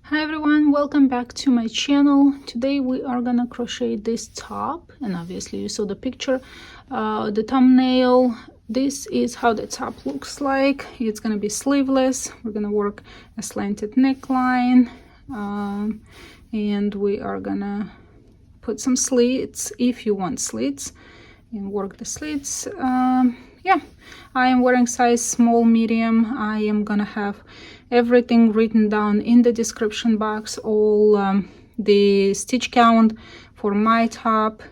Hi everyone, welcome back to my channel. Today we are gonna crochet this top, and obviously you saw the picture, the thumbnail. This is how the top looks like. It's gonna be sleeveless. We're gonna work a slanted neckline, and we are gonna put some slits if you want slits, and work the slits. Yeah, I am wearing size small medium. I am gonna have everything written down in the description box, all the stitch count for my top.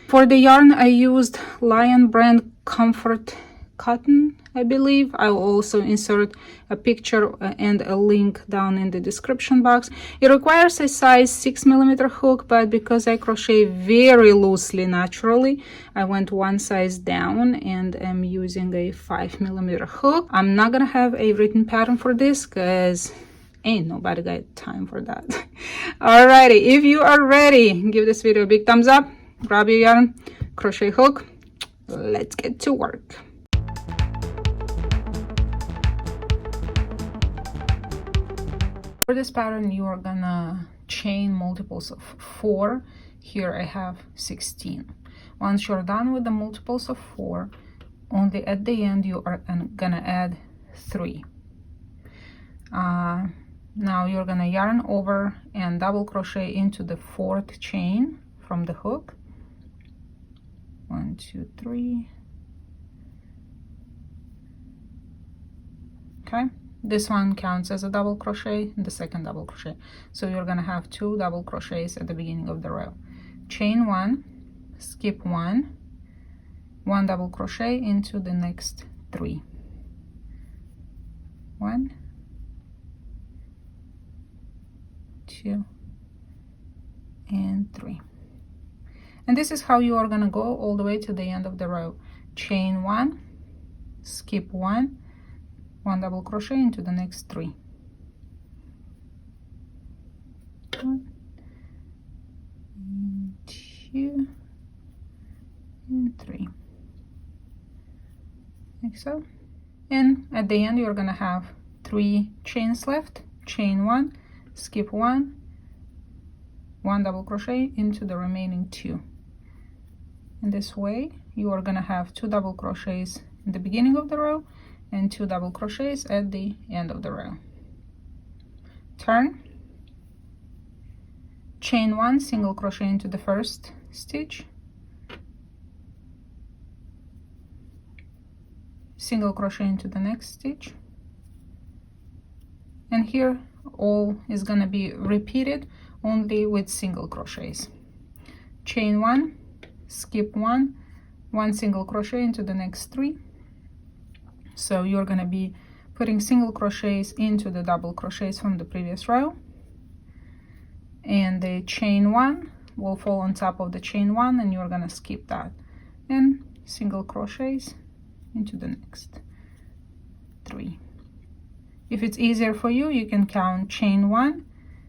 For the yarn I used Lion brand Comfort Cotton, I believe. I'll also insert a picture and a link down in the description box. It requires a size 6mm hook, but because I crochet very loosely naturally, I went one size down and am using a 5mm hook. I'm not gonna have a written pattern for this because ain't nobody got time for that. Alrighty, if you are ready, give this video a big thumbs up, grab your yarn, crochet hook, let's get to work. For this pattern, you are gonna chain multiples of 4. Here I have 16. Once you're done with the multiples of 4, only at the end you are gonna add 3. Now you're gonna yarn over and double crochet into the 4th chain from the hook. 1, 2, 3. Okay, this one counts as a double crochet, the second double crochet. So you're gonna have 2 double crochets at the beginning of the row. Chain 1, skip 1, 1 double crochet into the next 3. 1, 2, and 3. And this is how you are gonna go all the way to the end of the row. Chain 1, skip 1, 1 double crochet into the next 3. 1, 2, and 3, like so. And at the end you're gonna have 3 chains left. Chain 1, skip 1, 1 double crochet into the remaining 2. In this way you are gonna have 2 double crochets in the beginning of the row and 2 double crochets at the end of the row. Turn, chain 1, single crochet into the first stitch, single crochet into the next stitch, and here all is gonna be repeated only with single crochets. Chain 1, skip 1, 1 single crochet into the next 3. So you're gonna be putting single crochets into the double crochets from the previous row, and the chain 1 will fall on top of the chain 1, and you're gonna skip that, and single crochets into the next 3. If it's easier for you, you can count chain 1,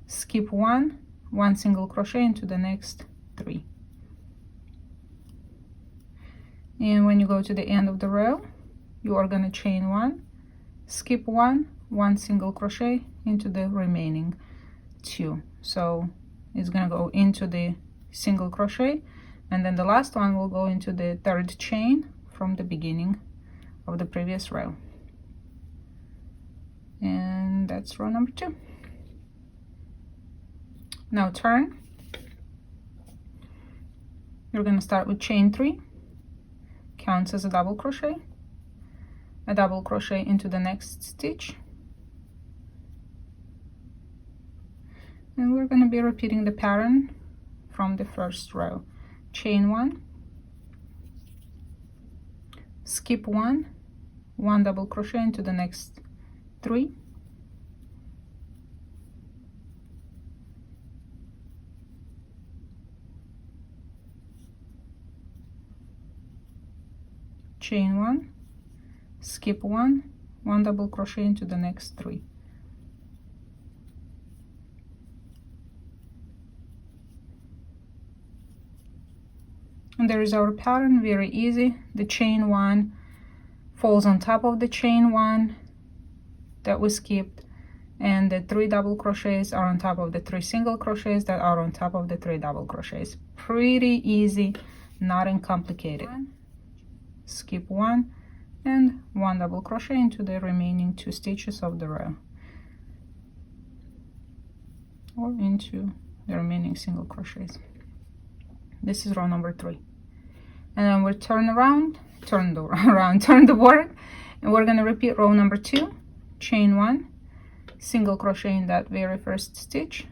skip 1, 1 single crochet into the next 3. And when you go to the end of the row, you are going to chain 1, skip 1, 1 single crochet into the remaining 2. So it's going to go into the single crochet, and then the last one will go into the 3rd chain from the beginning of the previous row. And that's row number 2. Now turn. You're going to start with chain 3, counts as a double crochet, a double crochet into the next stitch, and we're going to be repeating the pattern from the first row. Chain 1, skip 1, 1 double crochet into the next 3, chain 1, skip 1, 1 double crochet into the next 3. And there is our pattern, very easy. The chain 1 falls on top of the chain 1 that we skipped, and the 3 double crochets are on top of the 3 single crochets that are on top of the 3 double crochets. Pretty easy, nothing complicated. Skip 1 and 1 double crochet into the remaining 2 stitches of the row, or into the remaining single crochets. This is row number 3, and then we'll turn the work, and we're going to repeat row number 2, chain 1, single crochet in that very first stitch,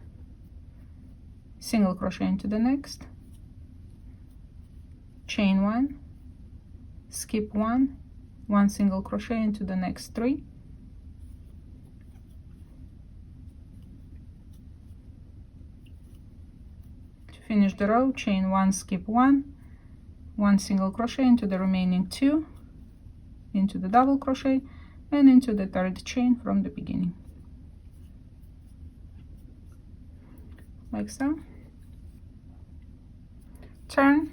single crochet into the next, chain 1, skip 1, 1 single crochet into the next 3, to finish the row, chain 1, skip 1, 1 single crochet into the remaining 2, into the double crochet, and into the 3rd chain from the beginning, like so. Turn,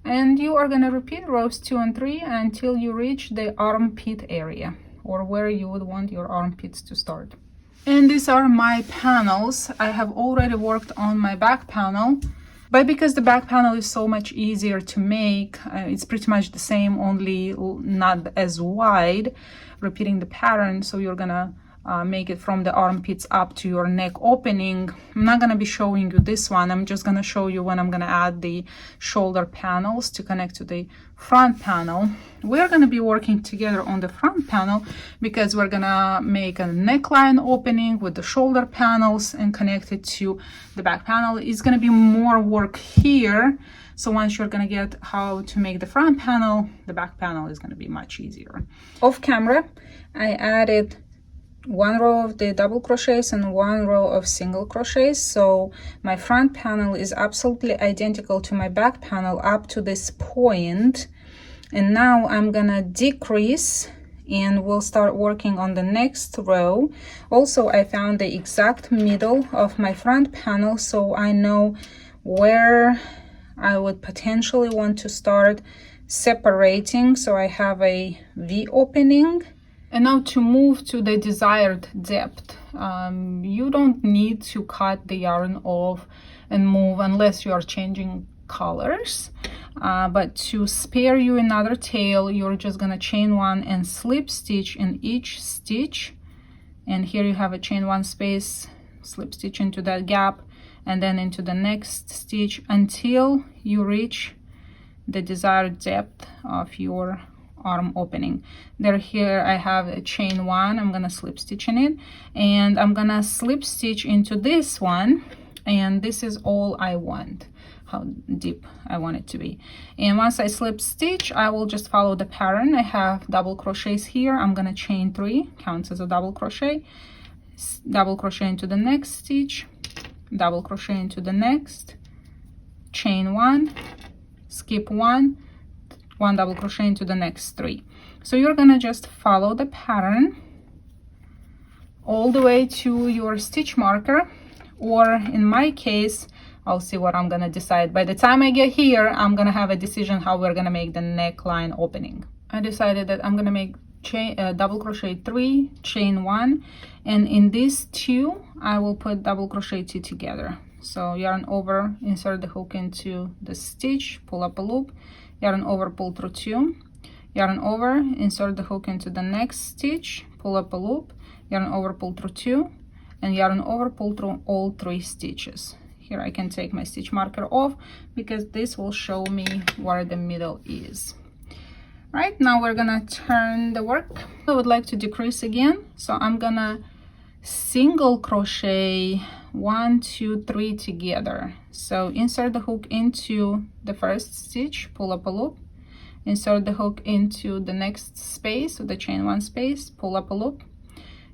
and you are going to repeat rows 2 and 3 until you reach the armpit area, or where you would want your armpits to start. And these are my panels. I have already worked on my back panel, but because the back panel is so much easier to make, it's pretty much the same, only not as wide, repeating the pattern. So you're gonna make it from the armpits up to your neck opening. I'm not gonna be showing you this one. I'm just gonna show you when I'm gonna add the shoulder panels to connect to the front panel. We're gonna be working together on the front panel because we're gonna make a neckline opening with the shoulder panels and connect it to the back panel. It's gonna be more work here. So once you're gonna get how to make the front panel, the back panel is gonna be much easier. Off camera, I added 1 row of the double crochets and 1 row of single crochets, so my front panel is absolutely identical to my back panel up to this point. And now I'm gonna decrease and we'll start working on the next row. Also, I found the exact middle of my front panel, so I know where I would potentially want to start separating, so I have a V opening. And now to move to the desired depth, you don't need to cut the yarn off and move unless you are changing colors. But to spare you another tail, you're just gonna chain 1 and slip stitch in each stitch. And here you have a chain 1 space, slip stitch into that gap, and then into the next stitch until you reach the desired depth of your arm opening. Here I have a chain 1, I'm gonna slip stitch in it, and I'm gonna slip stitch into this one, and this is all I want, how deep I want it to be. And once I slip stitch, I will just follow the pattern. I have double crochets here. I'm gonna chain 3, counts as a double crochet, double crochet into the next stitch, double crochet into the next, chain 1, skip 1, 1 double crochet into the next 3. So you're gonna just follow the pattern all the way to your stitch marker, or in my case, I'll see what I'm gonna decide. By the time I get here, I'm gonna have a decision how we're gonna make the neckline opening. I decided that I'm gonna make double crochet 3, chain 1, and in these 2 I will put double crochet 2 together. So yarn over, insert the hook into the stitch, pull up a loop, yarn over, pull through 2, yarn over, insert the hook into the next stitch, pull up a loop, yarn over, pull through 2, and yarn over, pull through all 3 stitches. Here I can take my stitch marker off because this will show me where the middle is. Right, now we're gonna turn the work. I would like to decrease again, so I'm gonna single crochet 1, 2, 3 together. So insert the hook into the first stitch, pull up a loop, insert the hook into the next space, so the chain 1 space, pull up a loop,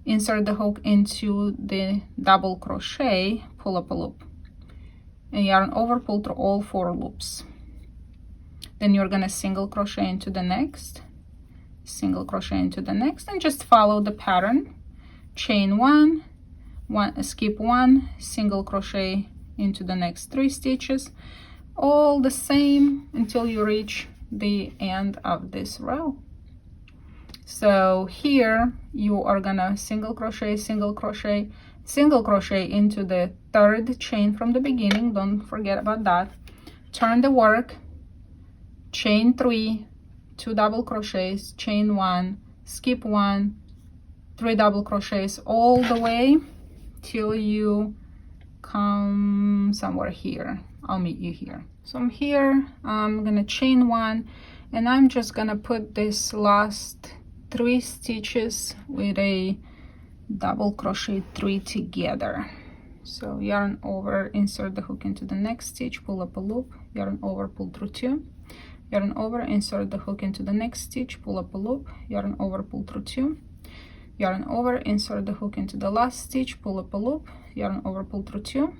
insert the hook into the double crochet, pull up a loop, and yarn over, pull through all 4 loops. Then you're gonna single crochet into the next, single crochet into the next, and just follow the pattern. Chain 1, skip 1, single crochet into the next 3 stitches, all the same until you reach the end of this row. So here you are gonna single crochet, single crochet, single crochet into the third chain from the beginning. Don't forget about that. Turn the work, chain 3, 2 double crochets, chain 1, skip 1, 3 double crochets all the way till you come somewhere here. I'll meet you here. So I'm here, I'm gonna chain 1, and I'm just gonna put this last 3 stitches with a double crochet 3 together. So yarn over, insert the hook into the next stitch, pull up a loop, yarn over, pull through 2, yarn over, insert the hook into the next stitch, pull up a loop, yarn over, pull through 2, yarn over, insert the hook into the last stitch, pull up a loop, yarn over, pull through 2,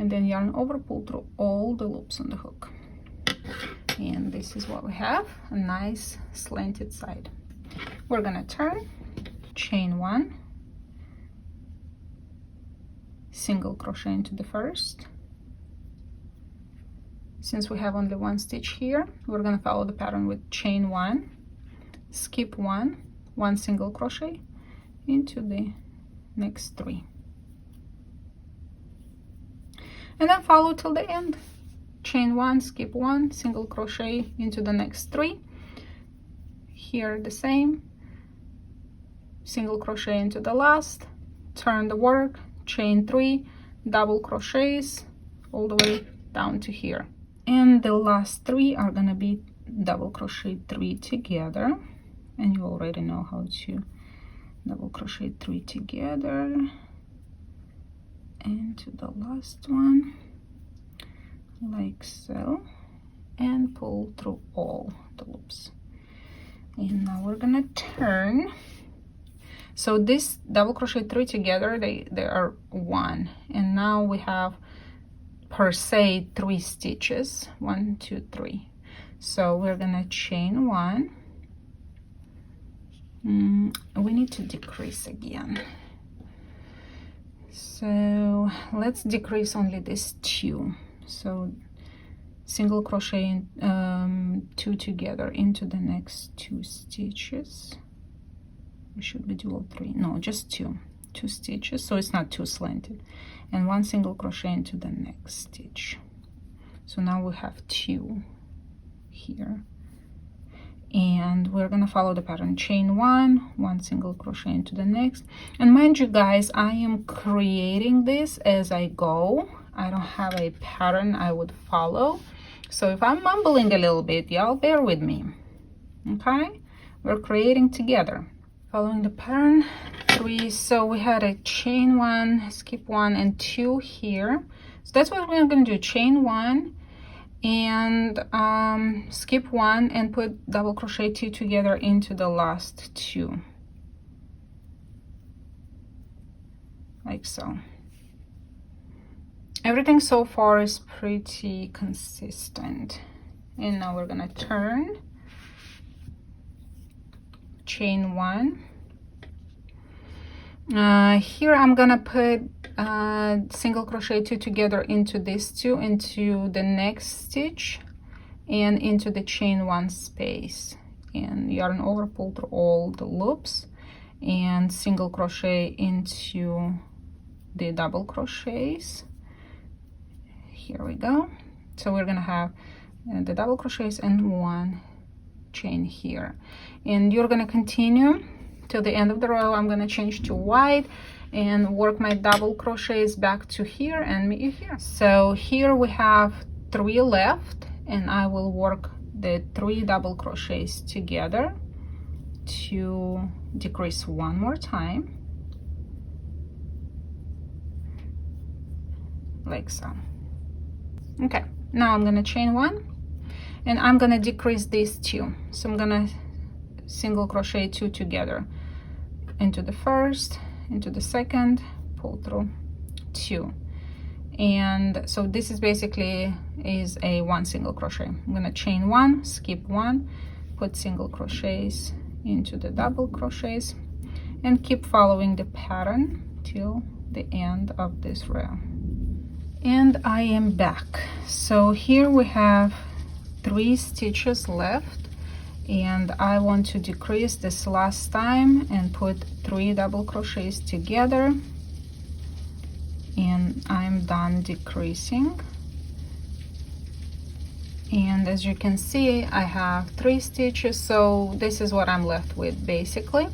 and then yarn over, pull through all the loops on the hook. And this is what we have, a nice slanted side. We're gonna turn, chain 1, single crochet into the first. Since we have only 1 stitch here, we're gonna follow the pattern with chain 1, skip 1, 1 single crochet into the next 3, and then follow till the end. Chain 1, skip 1, single crochet into the next 3. Here the same, single crochet into the last, turn the work, chain 3, double crochets all the way down to here, and the last 3 are gonna be double crochet 3 together, and you already know how to double crochet 3 together into the last one like so, and pull through all the loops. And now we're gonna turn. So this double crochet 3 together, they are 1, and now we have per se 3 stitches, 1, 2, 3. So we're gonna chain 1. We need to decrease again, so let's decrease only this 2. So single crochet 2 together into the next 2 stitches. It should be dual 3, no, just 2 stitches, so it's not too slanted, and 1 single crochet into the next stitch. So now we have 2 here, and we're gonna follow the pattern, chain 1, 1 single crochet into the next. And mind you guys, I am creating this as I go. I don't have a pattern I would follow, so if I'm mumbling a little bit, y'all bear with me, okay? We're creating together, following the pattern 3. So we had a chain 1, skip 1, and 2 here. So that's what we're going to do, chain 1 and skip 1 and put double crochet 2 together into the last 2, like so. Everything so far is pretty consistent. And now we're gonna turn, chain 1. Here I'm gonna put single crochet 2 together into this 2, into the next stitch, and into the chain 1 space, and yarn over, pull through all the loops, and single crochet into the double crochets. Here we go. So we're gonna have the double crochets and 1 chain here, and you're gonna continue till the end of the row. I'm gonna change to white and work my double crochets back to here and meet you here. So here we have 3 left, and I will work the 3 double crochets together to decrease 1 more time, like so. Okay, now I'm gonna chain 1, and I'm gonna decrease these 2. So I'm gonna single crochet 2 together into the first, into the second, pull through 2, and so this is basically is a 1 single crochet. I'm gonna chain 1, skip 1, put single crochets into the double crochets, and keep following the pattern till the end of this row. And I am back. So here we have 3 stitches left, and I want to decrease this last time and put 3 double crochets together, and I'm done decreasing. And as you can see, I have 3 stitches, so this is what I'm left with basically.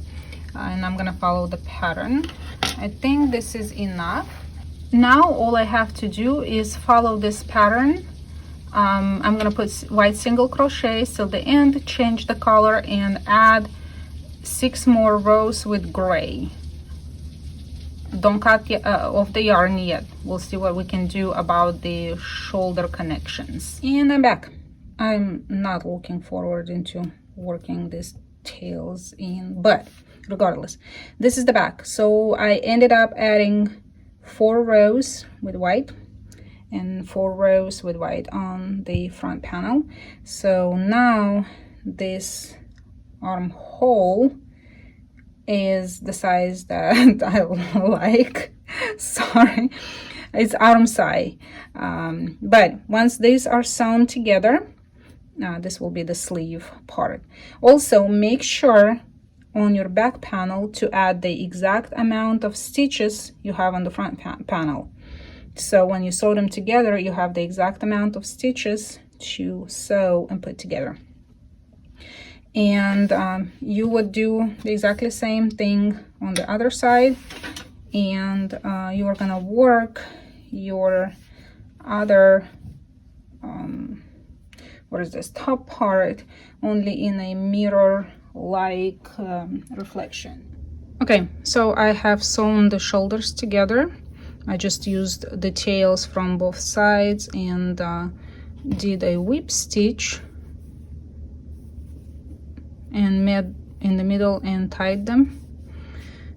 And I'm gonna follow the pattern. I think this is enough. Now all I have to do is follow this pattern. I'm gonna put white single crochets till the end, change the color, and add 6 more rows with gray. Don't cut off the yarn yet. We'll see what we can do about the shoulder connections. And I'm back. I'm not looking forward into working these tails in, but regardless, this is the back. So I ended up adding 4 rows with white and 4 rows with white on the front panel. So now this armhole is the size that I like. Sorry, it's arm size. But once these are sewn together, this will be the sleeve part. Also, make sure on your back panel to add the exact amount of stitches you have on the front panel. So when you sew them together, you have the exact amount of stitches to sew and put together. And you would do the exactly same thing on the other side, and you are gonna work your other what is this top part only in a mirror like reflection. Okay, so I have sewn the shoulders together. I just used the tails from both sides and did a whip stitch and made in the middle and tied them.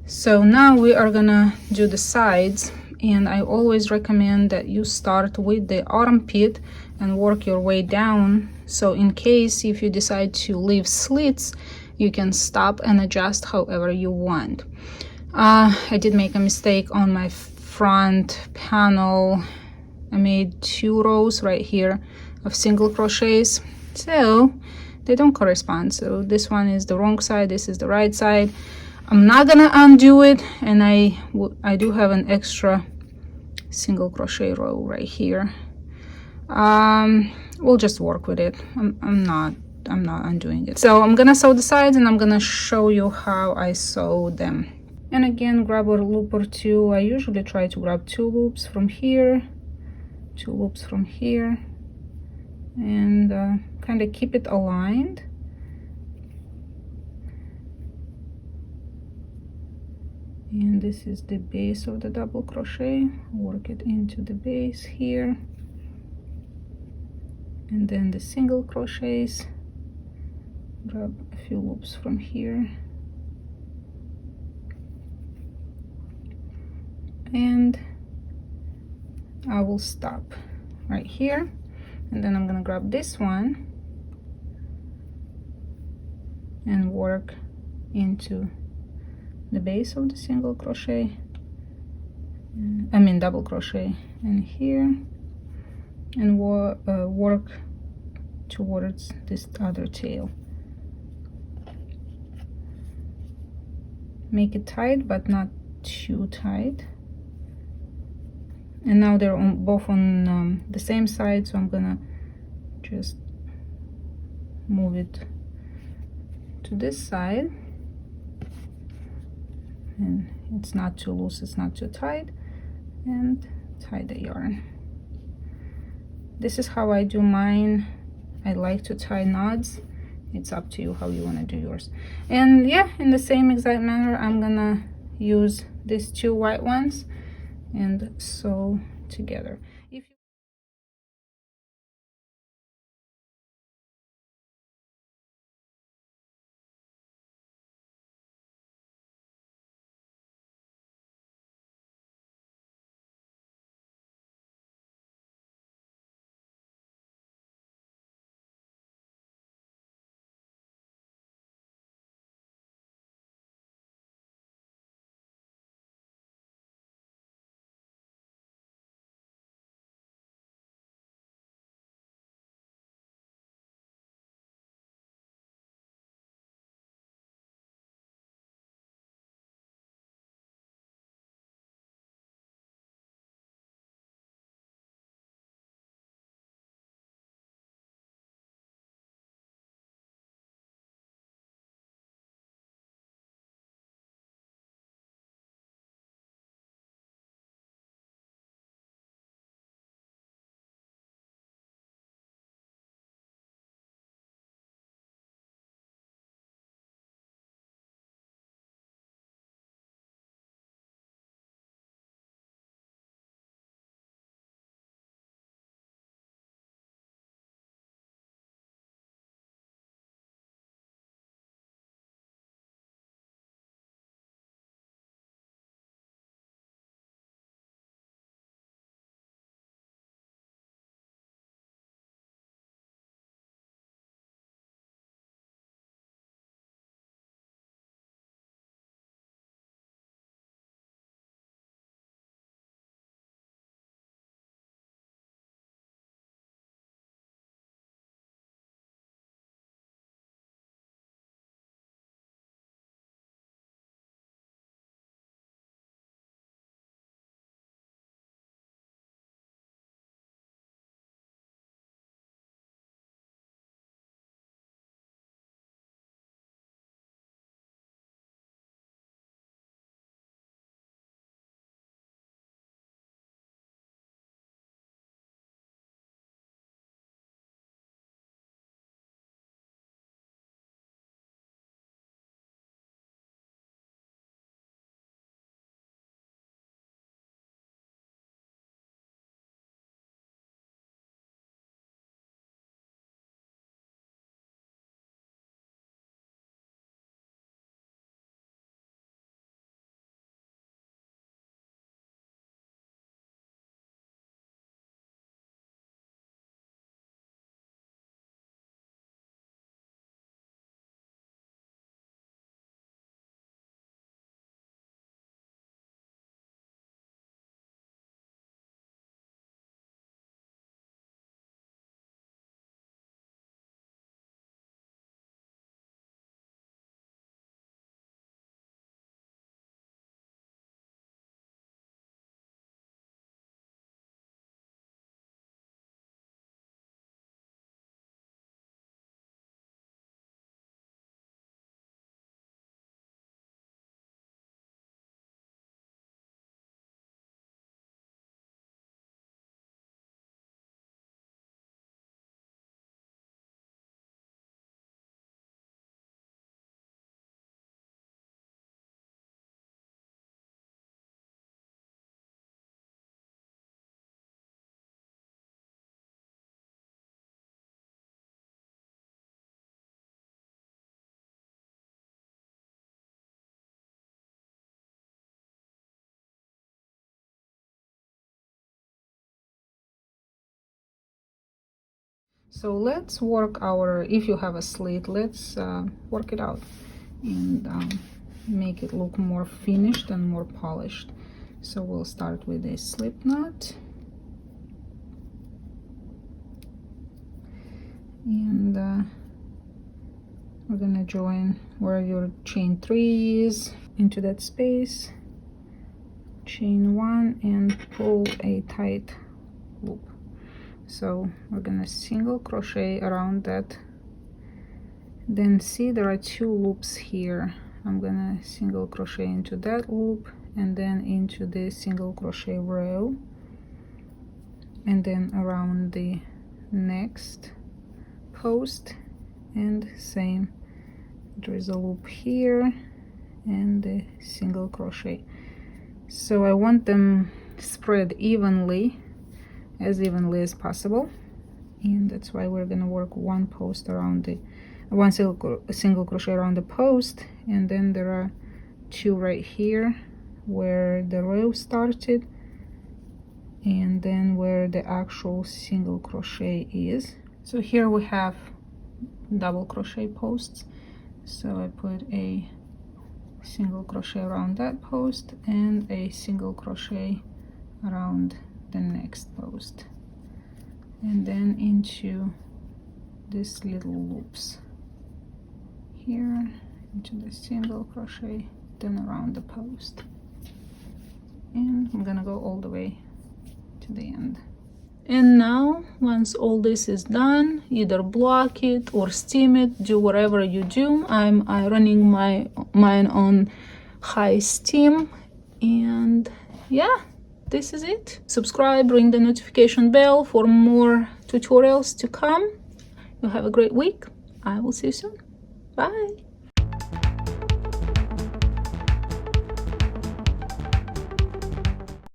So now we are gonna do the sides, and I always recommend that you start with the armpit and work your way down, so in case if you decide to leave slits, you can stop and adjust however you want. I did make a mistake on my front panel. I made 2 rows right here of single crochets, so they don't correspond. So this one is the wrong side, this is the right side. I'm not gonna undo it, and I do have an extra single crochet row right here. We'll just work with it. I'm not undoing it. So I'm gonna sew the sides, and I'm gonna show you how I sew them. And again, grab a loop or 2. I usually try to grab 2 loops from here, 2 loops from here, and kind of keep it aligned. And this is the base of the double crochet. Work it into the base here, and then the single crochets, grab a few loops from here, and I will stop right here, and then I'm gonna grab this one and work into the base of the single crochet, double crochet in here, and work towards this other tail. Make it tight but not too tight. And now they're both on the same side, so I'm gonna just move it to this side, and it's not too loose, it's not too tight, and tie the yarn. This is how I do mine. I like to tie knots. It's up to you how you want to do yours. And yeah, in the same exact manner, I'm gonna use these 2 white ones and sew together. If So let's work our, if you have a slit, let's work it out and make it look more finished and more polished. So we'll start with a slip knot, and we're gonna join where your chain 3 is into that space, chain 1, and pull a tight loop. So we're gonna single crochet around that. Then see, there are 2 loops here. I'm gonna single crochet into that loop and then into the single crochet row, and then around the next post, and same, there is a loop here and the single crochet. So I want them spread evenly as possible, and that's why we're gonna work 1 post around the one single crochet around the post, and then there are 2 right here where the row started, and then where the actual single crochet is. So here we have double crochet posts, so I put a single crochet around that post and a single crochet around the next post, and then into these little loops here, into the single crochet, then around the post, and I'm gonna go all the way to the end. And now, once all this is done, either block it or steam it, do whatever you do. I'm running mine on high steam, and yeah, this is it. Subscribe, ring the notification bell for more tutorials to come. You have a great week. I will see you soon. Bye.